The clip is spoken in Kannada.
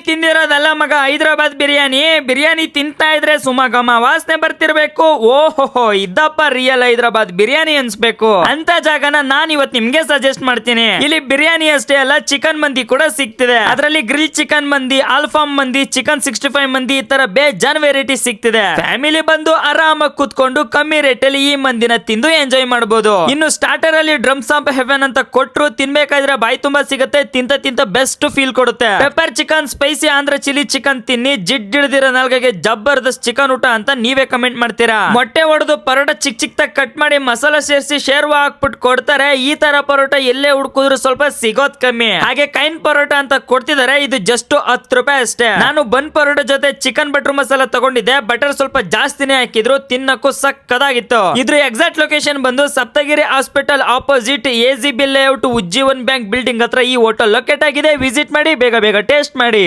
ತಿಂದಿರೋದಲ್ಲ ಮಗ, ಹೈದರಾಬಾದ್ ಬಿರಿಯಾನಿ ತಿಂತಾ ಇದ್ರೆ ಸುಮ ಘಮ ವಾಸನೆ ಬರ್ತಿರ್ಬೇಕು. ಓಹೋ ಇದ್ದಪ್ಪ ರಿಯಲ್ ಹೈದರಾಬಾದ್ ಬಿರಿಯಾನಿ ಅನ್ಸ್ಬೇಕು ಅಂತ ಜಾಗನ ನಾನ್ ಇವತ್ ನಿಮ್ಗೆ ಸಜೆಸ್ಟ್ ಮಾಡ್ತೀನಿ. ಇಲ್ಲಿ ಬಿರಿಯಾನಿ ಅಷ್ಟೇ ಅಲ್ಲ, ಚಿಕನ್ ಮಂದಿ ಕೂಡ ಸಿಗ್ತಿದೆ. ಅದರಲ್ಲಿ ಗ್ರಿಲ್ ಚಿಕನ್ ಮಂದಿ, ಆಲ್ಫಾಮ್ ಮಂದಿ, ಚಿಕನ್ 65 ಮಂದಿ, ಈ ತರ ಬೇಜಾನ್ ವೆರೈಟಿ ಸಿಗ್ತಿದೆ. ಫ್ಯಾಮಿಲಿ ಬಂದು ಆರಾಮಾಗಿ ಕೂತ್ಕೊಂಡು ಕಮ್ಮಿ ರೇಟ್ ಅಲ್ಲಿ ಈ ಮಂದಿನ ತಿಂದು ಎಂಜಾಯ್ ಮಾಡಬಹುದು. ಇನ್ನು ಸ್ಟಾರ್ಟರ್ ಅಲ್ಲಿ ಡ್ರಮ್ಸ್ ಆಫ್ ಹೆವೆನ್ ಅಂತ ಕೊಟ್ರು, ತಿನ್ಬೇಕಾದ್ರೆ ಬಾಯಿ ತುಂಬಾ ಸಿಗುತ್ತೆ. ತಿಂತ ಬೆಸ್ಟ್ ಫೀಲ್ ಕೊಡುತ್ತೆ. Pepper chicken, spicy Andhra chilli chicken ತಿನ್ನಿ, ಜಿಡ್ಡಿಡ್ದಿರೋ ನಾಲ್ಗೆಗೆ ಜಬರ್ದಸ್ತ್ ಚಿಕನ್ ಊಟ ಅಂತ ನೀವೇ ಕಮೆಂಟ್ ಮಾಡ್ತೀರಾ. ಮೊಟ್ಟೆ ಹೊಡೆದು ಪರೋಟ ಚಿಕ್ಕ ಕಟ್ ಮಾಡಿ ಮಸಾಲಾ ಸೇರಿಸಿ ಶೇರ್ವಾ ಹಾಕ್ಬಿಟ್ಟು ಕೊಡ್ತಾರೆ. ಈ ತರ ಪರೋಟ ಎಲ್ಲೇ ಹುಡುಕಿದ್ರು ಸ್ವಲ್ಪ ಸಿಗೋದ್ ಕಮ್ಮಿ. ಹಾಗೆ ಕೈನ್ ಪರೋಟ ಅಂತ ಕೊಡ್ತಿದ್ದಾರೆ, ಇದು ಜಸ್ಟ್ 10 ರೂಪಾಯಿ ಅಷ್ಟೇ. ನಾನು ಬನ್ ಪರೋಟ ಜೊತೆ ಚಿಕನ್ ಬಟರ್ ಮಸಾಲ ತಗೊಂಡಿದ್ದೆ. ಬಟರ್ ಸ್ವಲ್ಪ ಜಾಸ್ತಿನೇ ಹಾಕಿದ್ರು, ತಿನ್ನಕ್ಕೂ ಸಕ್ಕದಾಗಿತ್ತು. ಇದ್ರ ಎಕ್ಸಾಕ್ಟ್ ಲೊಕೇಶನ್ ಬಂದು Saptagiri hospital opposite AZB layout Ujjivan bank building ಹತ್ರ ಈ ಹೋಟೆಲ್ ಲೊಕೇಟ್ ಆಗಿದೆ. ವಿಸಿಟ್ ಮಾಡಿ, ಬೇಗ ಟೇಸ್ಟ್ ಮಾಡಿ.